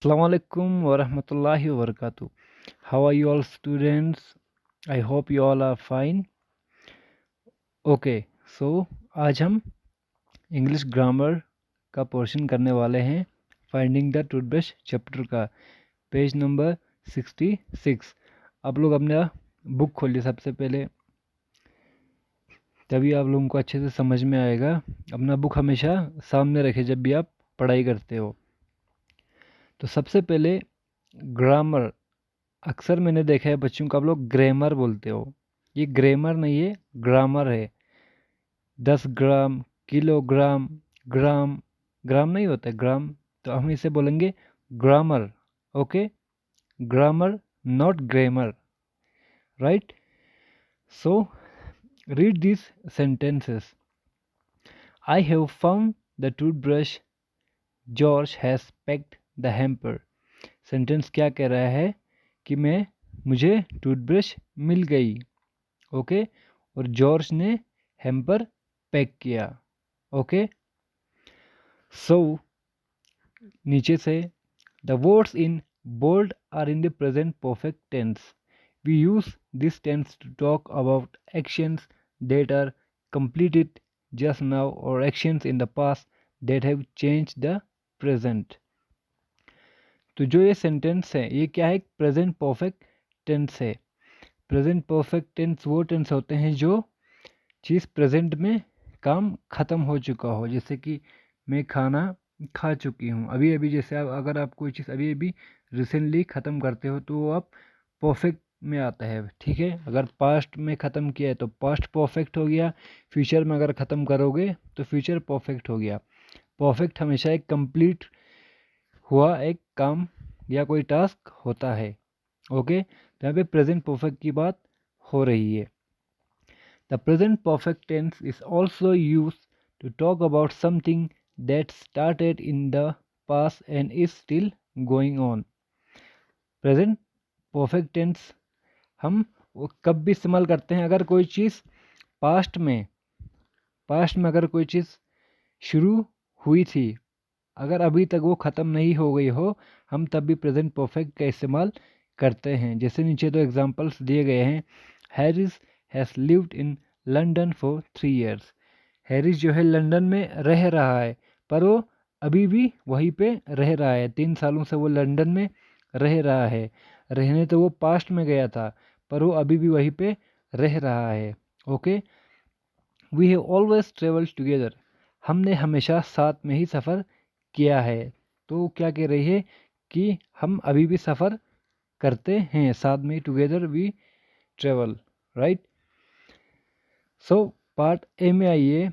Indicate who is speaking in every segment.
Speaker 1: Assalamualaikum warahmatullahi wabarakatuh. How are you all students? I hope you all are fine. Okay, so आज हम English grammar का portion करने वाले हैं finding the toothbrush chapter का page number 66। आप लोग अपना बुक खोलिए सबसे पहले, तभी आप लोगों को अच्छे से समझ में आएगा। अपना बुक हमेशा सामने रखें जब भी आप पढ़ाई करते हो। तो सबसे पहले ग्रामर, अक्सर मैंने देखा है बच्चों को आप लोग ग्रामर बोलते हो। ये ग्रामर नहीं है, ग्रामर है। 10 ग्राम, किलोग्राम, ग्राम, ग्राम नहीं होता है ग्राम, तो हम इसे बोलेंगे grammar. Okay, grammar not grammar, right. So read this sentences. I have found the toothbrush, George has packed the hamper. Sentence क्या कह रहा है कि मुझे टूथब्रश मिल गई, ओके, और जॉर्ज ने हैम्पर पैक किया। ओके, सो नीचे से the words in bold are in the present perfect tense. We use this tense to talk about actions that are completed just now or actions in the past that have changed the present। तो जो ये sentence है ये क्या है? Present perfect tense है। Present perfect tense वो tense होते हैं जो चीज़ प्रेजेंट में काम ख़त्म हो चुका हो। जैसे कि मैं खाना खा चुकी हूँ अभी अभी। जैसे अगर आप कोई चीज़ अभी अभी रिसेंटली ख़त्म करते हो तो वो आप परफेक्ट में आता है, ठीक है। अगर पास्ट में ख़त्म किया है तो पास्ट परफेक्ट हो गया। फ्यूचर में अगर ख़त्म करोगे तो फ्यूचर परफेक्ट हो गया। परफेक्ट हमेशा एक कंप्लीट हुआ एक काम या कोई टास्क होता है। ओके, तो यहाँ पे प्रेजेंट परफेक्ट की बात हो रही है। The present perfect tense is also used to talk about something that started in the past and is still going on। Present perfect tense हम वो कब भी इस्तेमाल करते हैं अगर कोई चीज़ पास्ट में अगर कोई चीज़ शुरू हुई थी, अगर अभी तक वो ख़त्म नहीं हो गई हो, हम तब भी प्रेजेंट परफेक्ट का इस्तेमाल करते हैं। जैसे नीचे तो एग्जांपल्स दिए गए हैं। Harris has lived in London for 3 years। Harris जो है लंदन में रह रहा है, पर वो अभी भी वहीं पे रह रहा है। 3 सालों से वो लंदन में रह रहा है। रहने तो वो पास्ट में गया था, पर वो अभी भी वहीं पे रह रहा है। Okay, we have always travelled together. हमने हमेशा साथ में ही सफ़र किया है। तो क्या कह रही है कि हम अभी भी सफ़र करते हैं साथ में। Together we travel, right. So part A में आइए।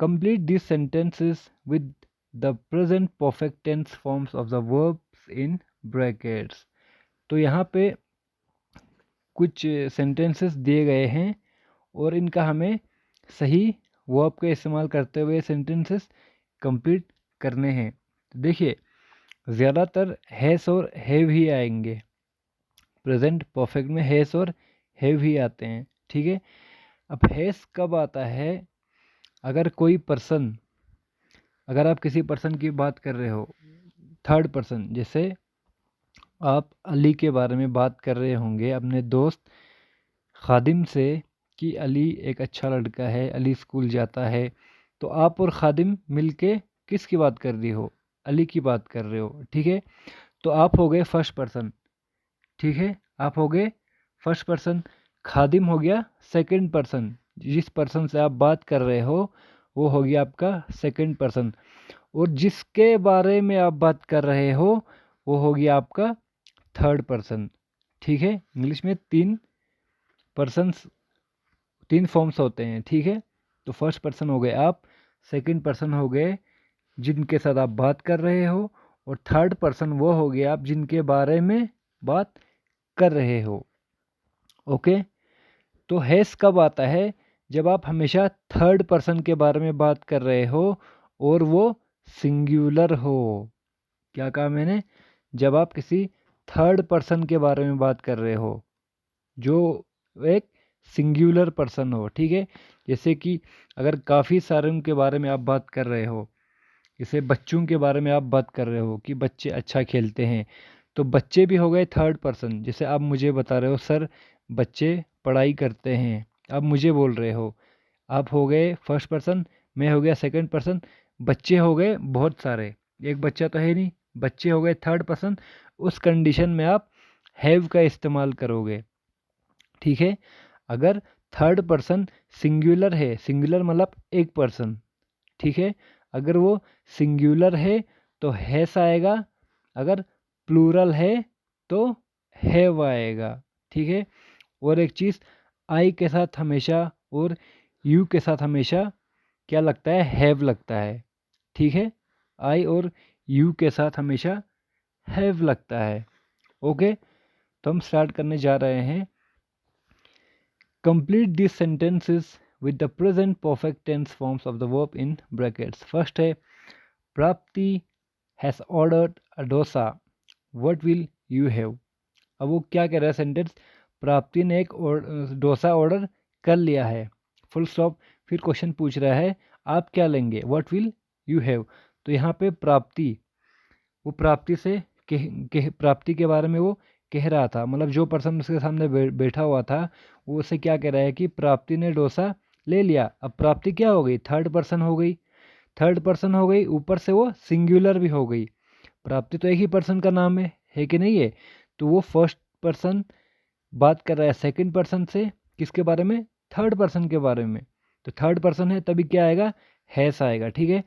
Speaker 1: Complete this sentences with the present perfect tense forms of the verbs in brackets. तो यहाँ पे कुछ सेंटेंसेस दिए गए हैं और इनका हमें सही वर्ब का इस्तेमाल करते हुए सेंटेंसेस कंप्लीट करने हैं। तो देखिए, ज़्यादातर हैस और हैव ही आएंगे। प्रेजेंट परफेक्ट में हैस और हैव ही आते हैं, ठीक है। अब हैस कब आता है? अगर कोई पर्सन, अगर आप किसी पर्सन की बात कर रहे हो थर्ड पर्सन, जैसे आप अली के बारे में बात कर रहे होंगे अपने दोस्त खादिम से कि अली एक अच्छा लड़का है, अली स्कूल जाता है। तो आप और खादिम मिलके किसकी बात कर रही हो? अली की बात कर रहे हो, ठीक है। तो आप हो गए फर्स्ट पर्सन, ठीक है, आप हो गए फर्स्ट पर्सन। खादिम हो गया सेकंड पर्सन। जिस पर्सन से आप बात कर रहे हो वो हो गया आपका सेकंड पर्सन, और जिसके बारे में आप बात कर रहे हो वो हो गया आपका थर्ड पर्सन, ठीक है। इंग्लिश में 3 पर्सन्स, 3 फॉर्म्स होते हैं, ठीक है। तो फर्स्ट पर्सन हो गए आप, सेकंड पर्सन हो गए जिनके साथ आप बात कर रहे हो, और थर्ड पर्सन वो हो गया आप जिनके बारे में बात कर रहे हो। ओके, तो हैस कब आता है? जब आप हमेशा थर्ड पर्सन के बारे में बात कर रहे हो और वो सिंगुलर हो। क्या कहा मैंने? जब आप किसी थर्ड पर्सन के बारे में बात कर रहे हो जो एक सिंगुलर पर्सन हो, ठीक है। जैसे कि अगर काफ़ी सारे के बारे में आप बात कर रहे हो जैसे बच्चों के बारे में आप बात कर रहे हो कि बच्चे अच्छा खेलते हैं, तो बच्चे भी हो गए थर्ड पर्सन। जैसे आप मुझे बता रहे हो सर बच्चे पढ़ाई करते हैं, आप मुझे बोल रहे हो, आप हो गए फर्स्ट पर्सन, मैं हो गया सेकंड पर्सन, बच्चे हो गए बहुत सारे, एक बच्चा तो है नहीं, बच्चे हो गए थर्ड पर्सन। उस कंडीशन में आप हैव का इस्तेमाल करोगे, ठीक है। अगर थर्ड पर्सन सिंगुलर है, सिंगुलर मतलब एक पर्सन, ठीक है, अगर वो सिंगुलर है तो हैस आएगा, अगर प्लूरल है तो हैव आएगा, ठीक है। और एक चीज़, आई के साथ हमेशा और यू के साथ हमेशा क्या लगता है, हैव लगता है, ठीक है। आई और यू के साथ हमेशा हैव लगता है। ओके, तो हम स्टार्ट करने जा रहे हैं। Complete this sentences with the present perfect tense forms of the verb in brackets. First है Prapti has ordered a dosa, what will you have. अब वो क्या कह रहा है सेंटेंस, प्राप्ति ने एक डोसा ऑर्डर कर लिया है, फुल स्टॉप। फिर क्वेश्चन पूछ रहा है आप क्या लेंगे, व्हाट विल यू हैव। तो यहाँ पे प्राप्ति, वो प्राप्ति से प्राप्ति के बारे में वो कह रहा था, मतलब जो पर्सन उसके सामने बैठा हुआ था वो उसे क्या कह रहा है कि प्राप्ति ने डोसा ले लिया। अब प्राप्ति क्या हो गई, थर्ड पर्सन हो गई, थर्ड पर्सन हो गई, ऊपर से वो सिंगुलर भी हो गई। प्राप्ति तो एक ही पर्सन का नाम है कि नहीं है, तो वो फर्स्ट पर्सन बात कर रहा है सेकंड पर्सन से, किसके बारे में, थर्ड पर्सन के बारे में। तो थर्ड पर्सन है तभी क्या आएगा, हैस आएगा, ठीक है।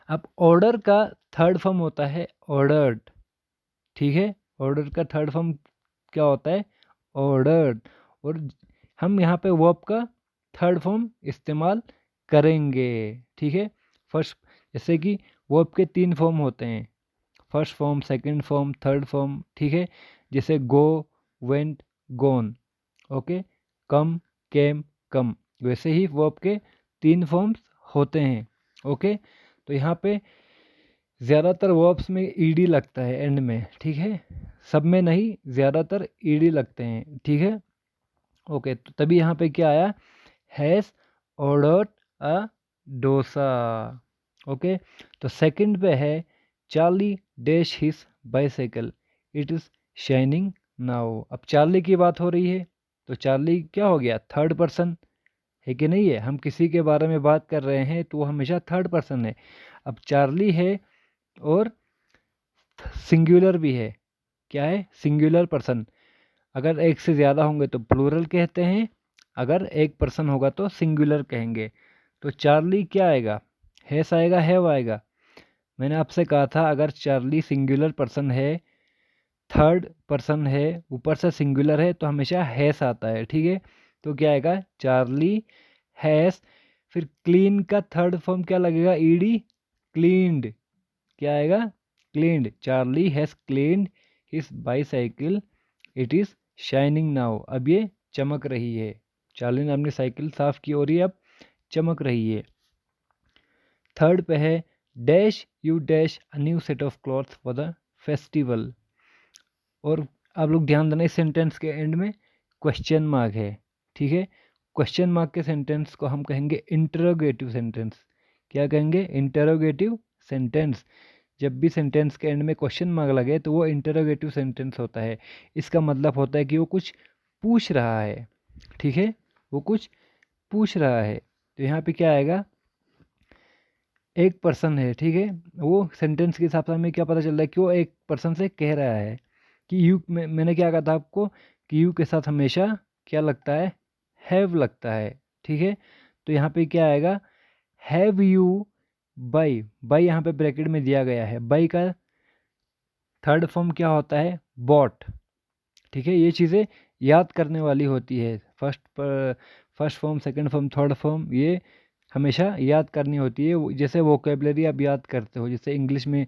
Speaker 1: अब ऑर्डर का थर्ड फॉर्म होता है ऑर्डर्ड, ठीक है। ऑर्डर का थर्ड फॉर्म क्या होता है, ऑर्डर्ड। और हम यहाँ पे वर्ब का थर्ड फॉर्म इस्तेमाल करेंगे, ठीक है। फर्स्ट, जैसे कि वर्ब के 3 फॉर्म होते हैं, first form, second form, third form, ठीक है। जैसे गो, वेंट, गोन, ओके, कम, केम, कम, वैसे ही वर्ब के 3 फॉर्म्स होते हैं, ओके। तो यहाँ पे ज़्यादातर वर्ब्स में ईडी लगता है एंड में, ठीक है, सब में नहीं, ज़्यादातर ईडी लगते हैं, ठीक है। ओके, तो तभी यहाँ पे क्या आया, has ordered a dosa. Okay, तो सेकंड पे है Charlie dash his bicycle, it is shining now. अब चार्ली की बात हो रही है, तो चार्ली क्या हो गया, थर्ड पर्सन है कि नहीं है। हम किसी के बारे में बात कर रहे हैं तो वो हमेशा थर्ड पर्सन है। अब चार्ली है और सिंगुलर भी है, क्या है, सिंगुलर पर्सन। अगर एक से ज़्यादा होंगे तो प्लूरल कहते हैं, अगर एक पर्सन होगा तो सिंगुलर कहेंगे। तो चार्ली क्या आएगा, हैस आएगा, हैव आएगा। मैंने आपसे कहा था अगर चार्ली सिंगुलर पर्सन है, थर्ड पर्सन है, ऊपर से सिंगुलर है, तो हमेशा हैस आता है, ठीक है। तो क्या आएगा, चार्ली हैस। फिर क्लीन का थर्ड फॉर्म क्या लगेगा, ईडी, क्लीन्ड, क्या आएगा, cleaned. Charlie has cleaned his bicycle, it is shining now. अब ये चमक रही है, चार्ली ने अपनी साइकिल साफ की और ये अब चमक रही है। थर्ड पे है dash you dash a new set of clothes for the festival. और आप लोग ध्यान देना, इस सेंटेंस के एंड में क्वेश्चन मार्क है, ठीक है। क्वेश्चन मार्क के सेंटेंस को हम कहेंगे इंटरोगेटिव सेंटेंस। क्या कहेंगे, इंटरोगेटिव सेंटेंस। जब भी सेंटेंस के एंड में क्वेश्चन मार्क लगे तो वो इंटरोगेटिव सेंटेंस होता है। इसका मतलब होता है कि वो कुछ पूछ रहा है, ठीक है, वो कुछ पूछ रहा है। तो यहाँ पे क्या आएगा, एक पर्सन है, ठीक है, वो सेंटेंस के हिसाब से हमें क्या पता चल रहा है कि वो एक पर्सन से कह रहा है कि यू, मैंने क्या कहा था आपको कि यू के साथ हमेशा क्या लगता है, हैव लगता है, ठीक है। तो यहाँ पे क्या आएगा, हैव यू बाई, बाई यहाँ पे ब्रैकेट में दिया गया है, बाई का थर्ड फॉर्म क्या होता है, बॉट, ठीक है। ये चीज़ें याद करने वाली होती है, first form, second form, third form, ये हमेशा याद करनी होती है। जैसे वोकेबलरी आप याद करते हो, जैसे इंग्लिश में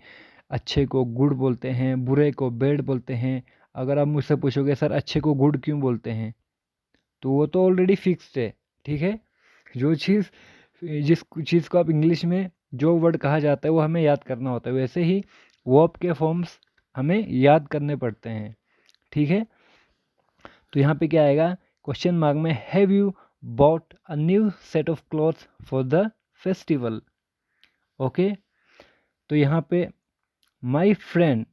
Speaker 1: अच्छे को गुड बोलते हैं, बुरे को बैड बोलते हैं। अगर आप मुझसे पूछोगे सर अच्छे को गुड क्यों बोलते हैं, तो वो तो ऑलरेडी फिक्स्ड है, ठीक है। जो चीज़, जिस चीज़ को आप इंग्लिश में जो वर्ड कहा जाता है वो हमें याद करना होता है, वैसे ही वर्ब के फॉर्म्स हमें याद करने पड़ते हैं, ठीक है। तो यहाँ पे क्या आएगा, क्वेश्चन मार्क में have you bought a new set of clothes for the festival. Okay, तो यहाँ पे my friend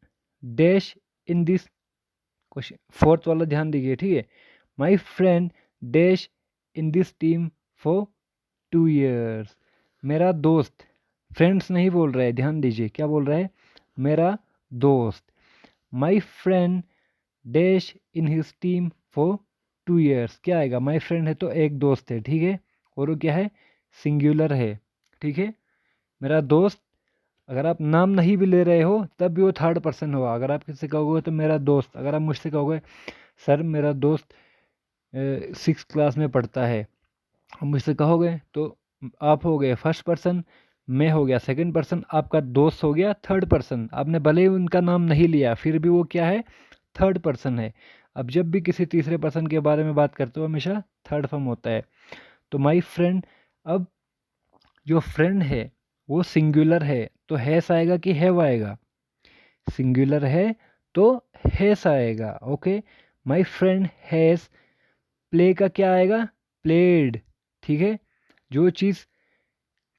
Speaker 1: dash in this question, fourth वाला ध्यान दीजिए, ठीक है। My friend dash in this team for 2 years। मेरा दोस्त, फ्रेंड्स नहीं बोल रहा है, ध्यान दीजिए, क्या बोल रहा है, मेरा दोस्त। My friend dash in his team for 2 years, क्या आएगा, माई फ्रेंड है तो एक दोस्त है, ठीक है, और वो क्या है, सिंगुलर है, ठीक है। मेरा दोस्त, अगर आप नाम नहीं भी ले रहे हो तब भी वो थर्ड पर्सन होगा। अगर आप किससे कहोगे तो मेरा दोस्त, अगर आप मुझसे कहोगे सर मेरा दोस्त 6th क्लास में पढ़ता है, और मुझसे कहोगे तो आप हो गए फर्स्ट पर्सन, मैं हो गया सेकंड पर्सन, आपका दोस्त हो गया थर्ड पर्सन। आपने भले ही उनका नाम नहीं लिया फिर भी वो क्या है, थर्ड पर्सन है। अब जब भी किसी तीसरे पर्सन के बारे में बात करते हो हमेशा थर्ड फॉर्म होता है। तो माई फ्रेंड, अब जो फ्रेंड है वो सिंगुलर है तो हैस आएगा कि हैव आएगा, सिंगुलर है तो हैस आएगा, okay. My friend has, play का क्या आएगा, प्लेड, ठीक है। जो चीज़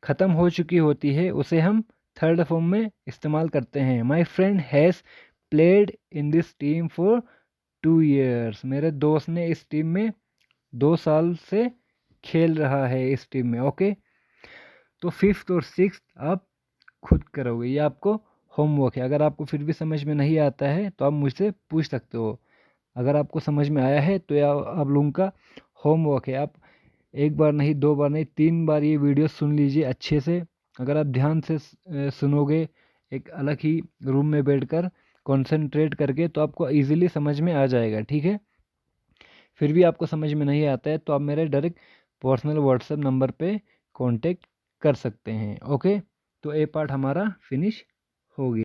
Speaker 1: ख़त्म हो चुकी होती है उसे हम थर्ड फॉर्म में इस्तेमाल करते हैं। My friend has played in this team for 2 years। मेरे दोस्त ने इस टीम में 2 साल से खेल रहा है इस टीम में, ओके। तो 5th और 6th आप खुद करोगे, ये आपको होमवर्क है। अगर आपको फिर भी समझ में नहीं आता है तो आप मुझसे पूछ सकते हो। अगर आपको समझ में आया है तो आप लोगों का होमवर्क है। आप एक बार नहीं, 2 बार नहीं, 3 बार ये वीडियो सुन लीजिए अच्छे से। अगर आप ध्यान से सुनोगे एक अलग ही रूम में बैठकर कंसंट्रेट करके तो आपको इजीली समझ में आ जाएगा, ठीक है। फिर भी आपको समझ में नहीं आता है तो आप मेरे डायरेक्ट पर्सनल व्हाट्सएप नंबर पे कांटेक्ट कर सकते हैं, ओके। तो ए पार्ट हमारा फिनिश हो गया।